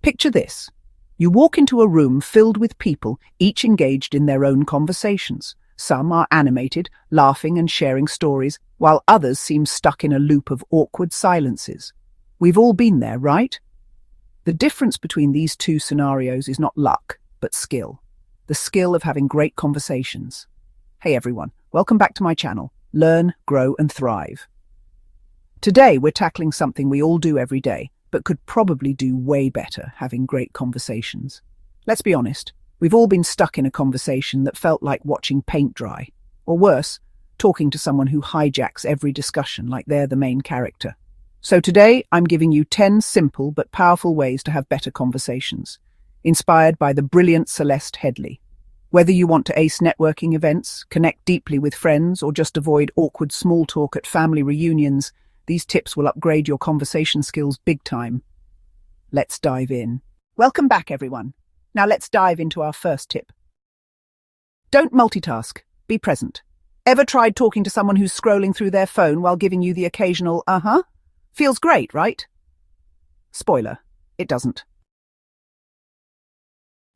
Picture this. You walk into a room filled with people, each engaged in their own conversations. Some are animated, laughing and sharing stories, while others seem stuck in a loop of awkward silences. We've all been there, right? The difference between these two scenarios is not luck, but skill. The skill of having great conversations. Hey everyone, welcome back to my channel. Learn, grow and thrive. Today we're tackling something we all do every day, but could probably do way better, having great conversations. Let's be honest, we've all been stuck in a conversation that felt like watching paint dry, or worse, talking to someone who hijacks every discussion like they're the main character. So today I'm giving you 10 simple but powerful ways to have better conversations, inspired by the brilliant Celeste Headley. Whether you want to ace networking events, connect deeply with friends, or just avoid awkward small talk at family reunions, these tips will upgrade your conversation skills big time. Let's dive in. Welcome back, everyone. Now let's dive into our first tip. Don't multitask. Be present. Ever tried talking to someone who's scrolling through their phone while giving you the occasional uh-huh? Feels great, right? Spoiler, it doesn't.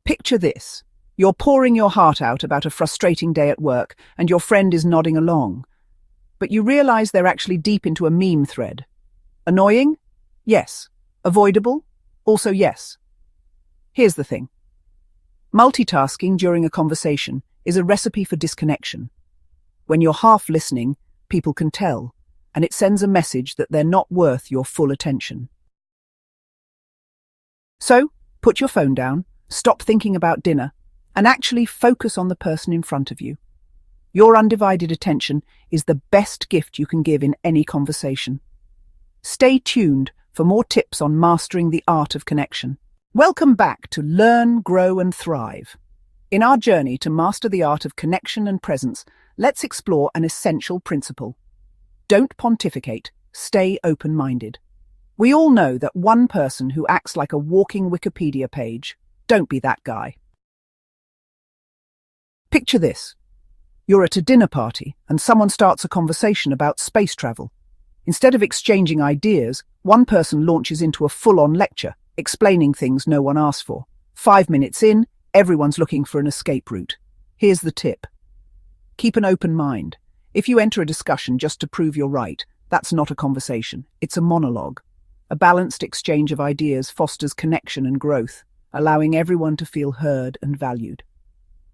Picture this. You're pouring your heart out about a frustrating day at work, and your friend is nodding along. But you realize they're actually deep into a meme thread. Annoying? Yes. Avoidable? Also yes. Here's the thing. Multitasking during a conversation is a recipe for disconnection. When you're half listening, people can tell, and it sends a message that they're not worth your full attention. So, put your phone down, stop thinking about dinner, and actually focus on the person in front of you. Your undivided attention is the best gift you can give in any conversation. Stay tuned for more tips on mastering the art of connection. Welcome back to Learn, Grow and Thrive. In our journey to master the art of connection and presence, let's explore an essential principle. Don't pontificate, stay open-minded. We all know that one person who acts like a walking Wikipedia page. Don't be that guy. Picture this. You're at a dinner party and someone starts a conversation about space travel. Instead of exchanging ideas, one person launches into a full-on lecture, explaining things no one asked for. 5 minutes in, everyone's looking for an escape route. Here's the tip. Keep an open mind. If you enter a discussion just to prove you're right, that's not a conversation, it's a monologue. A balanced exchange of ideas fosters connection and growth, allowing everyone to feel heard and valued.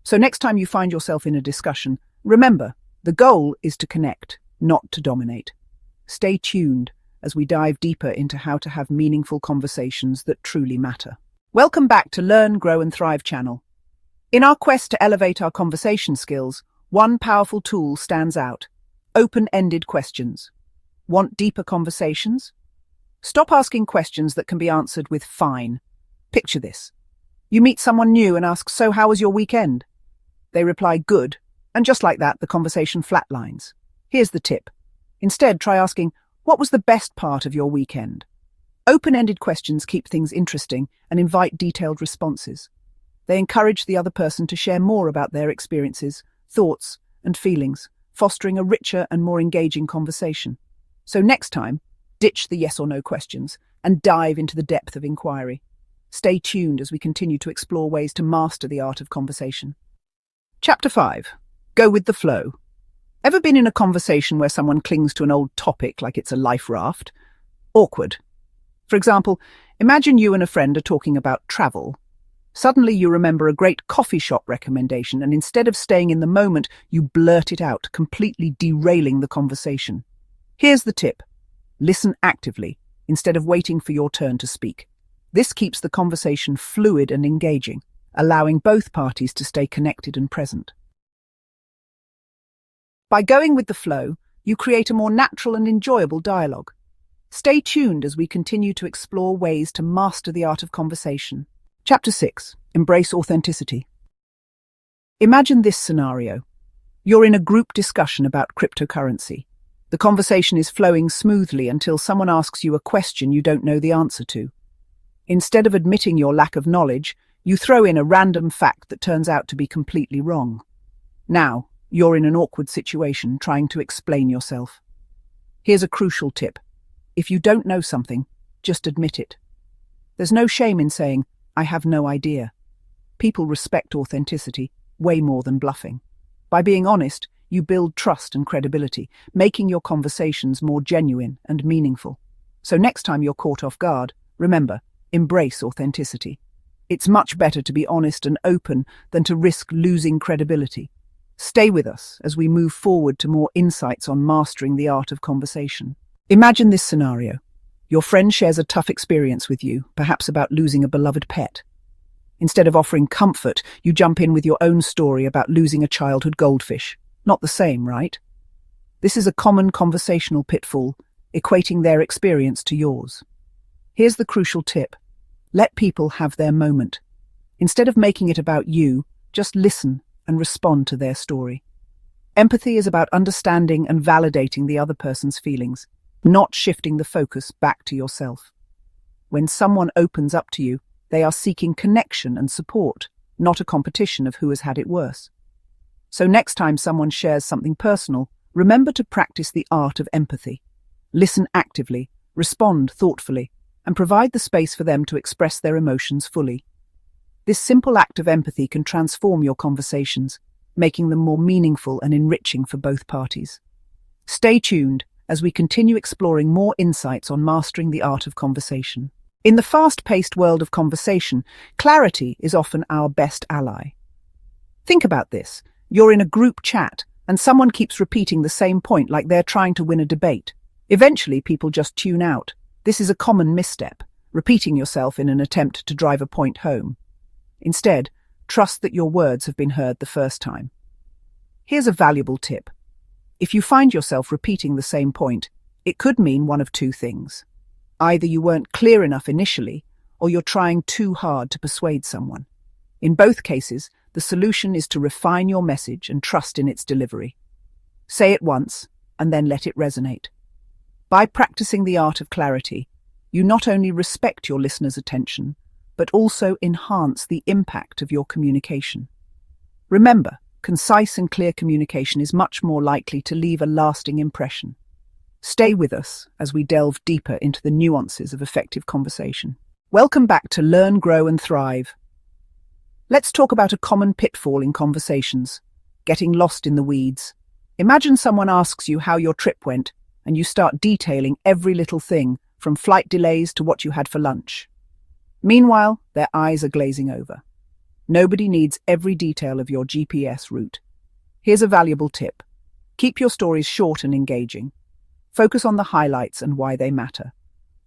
So next time you find yourself in a discussion, remember, the goal is to connect, not to dominate. Stay tuned as we dive deeper into how to have meaningful conversations that truly matter. Welcome back to Learn, Grow and Thrive channel. In our quest to elevate our conversation skills, one powerful tool stands out: open-ended questions. Want deeper conversations? Stop asking questions that can be answered with fine. Picture this. You meet someone new and ask, "So how was your weekend?" They reply, "Good," and just like that, the conversation flatlines. Here's the tip. Instead, try asking, "What was the best part of your weekend?" Open-ended questions keep things interesting and invite detailed responses. They encourage the other person to share more about their experiences, thoughts, and feelings, fostering a richer and more engaging conversation. So next time, ditch the yes or no questions and dive into the depth of inquiry. Stay tuned as we continue to explore ways to master the art of conversation. Chapter 5. Go with the flow. Ever been in a conversation where someone clings to an old topic like it's a life raft? Awkward. For example, imagine you and a friend are talking about travel. Suddenly you remember a great coffee shop recommendation, and instead of staying in the moment, you blurt it out, completely derailing the conversation. Here's the tip. Listen actively, instead of waiting for your turn to speak. This keeps the conversation fluid and engaging, allowing both parties to stay connected and present. By going with the flow, you create a more natural and enjoyable dialogue. Stay tuned as we continue to explore ways to master the art of conversation. Chapter 6. Embrace authenticity. Imagine this scenario. You're in a group discussion about cryptocurrency. The conversation is flowing smoothly until someone asks you a question you don't know the answer to. Instead of admitting your lack of knowledge, you throw in a random fact that turns out to be completely wrong. Now, you're in an awkward situation trying to explain yourself. Here's a crucial tip. If you don't know something, just admit it. There's no shame in saying, "I have no idea." People respect authenticity way more than bluffing. By being honest, you build trust and credibility, making your conversations more genuine and meaningful. So next time you're caught off guard, remember, embrace authenticity. It's much better to be honest and open than to risk losing credibility. Stay with us as we move forward to more insights on mastering the art of conversation. Imagine this scenario. Your friend shares a tough experience with you, perhaps about losing a beloved pet. Instead of offering comfort, you jump in with your own story about losing a childhood goldfish. Not the same, right? This is a common conversational pitfall, equating their experience to yours. Here's the crucial tip. Let people have their moment. Instead of making it about you, just listen and respond to their story. Empathy is about understanding and validating the other person's feelings, not shifting the focus back to yourself. When someone opens up to you, they are seeking connection and support, not a competition of who has had it worse. So next time someone shares something personal, remember to practice the art of empathy. Listen actively, respond thoughtfully, and provide the space for them to express their emotions fully. This simple act of empathy can transform your conversations, making them more meaningful and enriching for both parties. Stay tuned as we continue exploring more insights on mastering the art of conversation. In the fast-paced world of conversation, clarity is often our best ally. Think about this. You're in a group chat, and someone keeps repeating the same point like they're trying to win a debate. Eventually, people just tune out. This is a common misstep, repeating yourself in an attempt to drive a point home. Instead, trust that your words have been heard the first time. Here's a valuable tip. If you find yourself repeating the same point, it could mean one of two things. Either you weren't clear enough initially, or you're trying too hard to persuade someone. In both cases, the solution is to refine your message and trust in its delivery. Say it once, and then let it resonate. By practicing the art of clarity, you not only respect your listener's attention, but also enhance the impact of your communication. Remember, concise and clear communication is much more likely to leave a lasting impression. Stay with us as we delve deeper into the nuances of effective conversation. Welcome back to Learn, Grow and Thrive. Let's talk about a common pitfall in conversations, getting lost in the weeds. Imagine someone asks you how your trip went, and you start detailing every little thing, from flight delays to what you had for lunch. Meanwhile, their eyes are glazing over. Nobody needs every detail of your GPS route. Here's a valuable tip. Keep your stories short and engaging. Focus on the highlights and why they matter.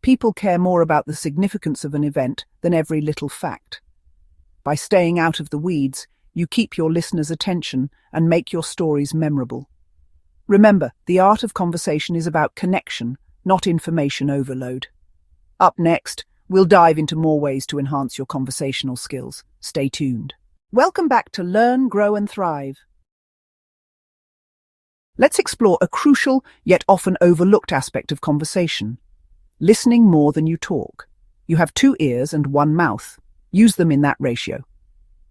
People care more about the significance of an event than every little fact. By staying out of the weeds, you keep your listeners' attention and make your stories memorable. Remember, the art of conversation is about connection, not information overload. Up next, we'll dive into more ways to enhance your conversational skills. Stay tuned. Welcome back to Learn, Grow and Thrive. Let's explore a crucial yet often overlooked aspect of conversation. Listening more than you talk. You have 2 ears and 1 mouth. Use them in that ratio.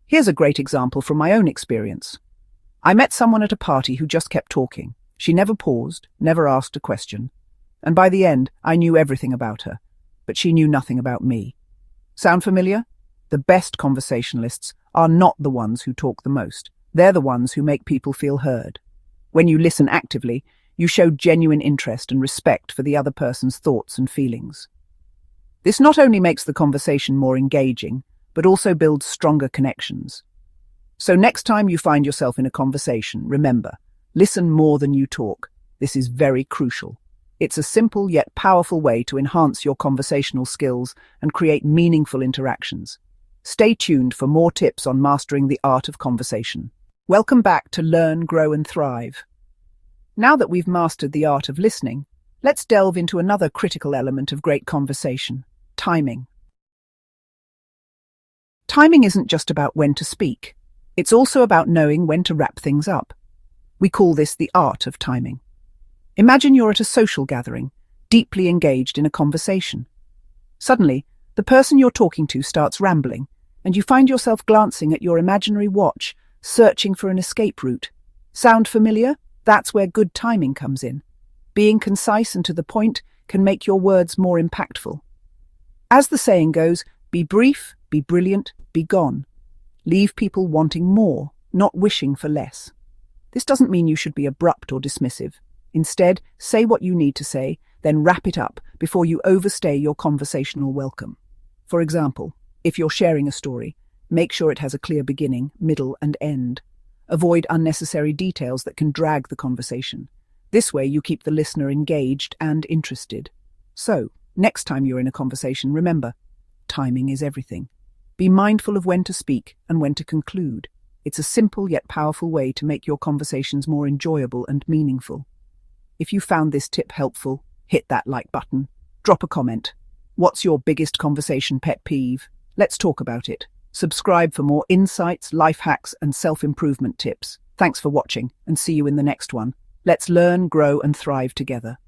Here's a great example from my own experience. I met someone at a party who just kept talking. She never paused, never asked a question. And by the end, I knew everything about her. But she knew nothing about me. Sound familiar? The best conversationalists are not the ones who talk the most. They're the ones who make people feel heard. When you listen actively, you show genuine interest and respect for the other person's thoughts and feelings. This not only makes the conversation more engaging, but also builds stronger connections. So next time you find yourself in a conversation, remember, listen more than you talk. This is very crucial. It's a simple yet powerful way to enhance your conversational skills and create meaningful interactions. Stay tuned for more tips on mastering the art of conversation. Welcome back to Learn, Grow and Thrive. Now that we've mastered the art of listening, let's delve into another critical element of great conversation: timing. Timing isn't just about when to speak. It's also about knowing when to wrap things up. We call this the art of timing. Imagine you're at a social gathering, deeply engaged in a conversation. Suddenly, the person you're talking to starts rambling, and you find yourself glancing at your imaginary watch, searching for an escape route. Sound familiar? That's where good timing comes in. Being concise and to the point can make your words more impactful. As the saying goes, be brief, be brilliant, be gone. Leave people wanting more, not wishing for less. This doesn't mean you should be abrupt or dismissive. Instead, say what you need to say, then wrap it up before you overstay your conversational welcome. For example, if you're sharing a story, make sure it has a clear beginning, middle, and end. Avoid unnecessary details that can drag the conversation. This way you keep the listener engaged and interested. So, next time you're in a conversation, remember, timing is everything. Be mindful of when to speak and when to conclude. It's a simple yet powerful way to make your conversations more enjoyable and meaningful. If you found this tip helpful, hit that like button. Drop a comment. What's your biggest conversation pet peeve? Let's talk about it. Subscribe for more insights, life hacks, and self-improvement tips. Thanks for watching, and see you in the next one. Let's learn, grow, and thrive together.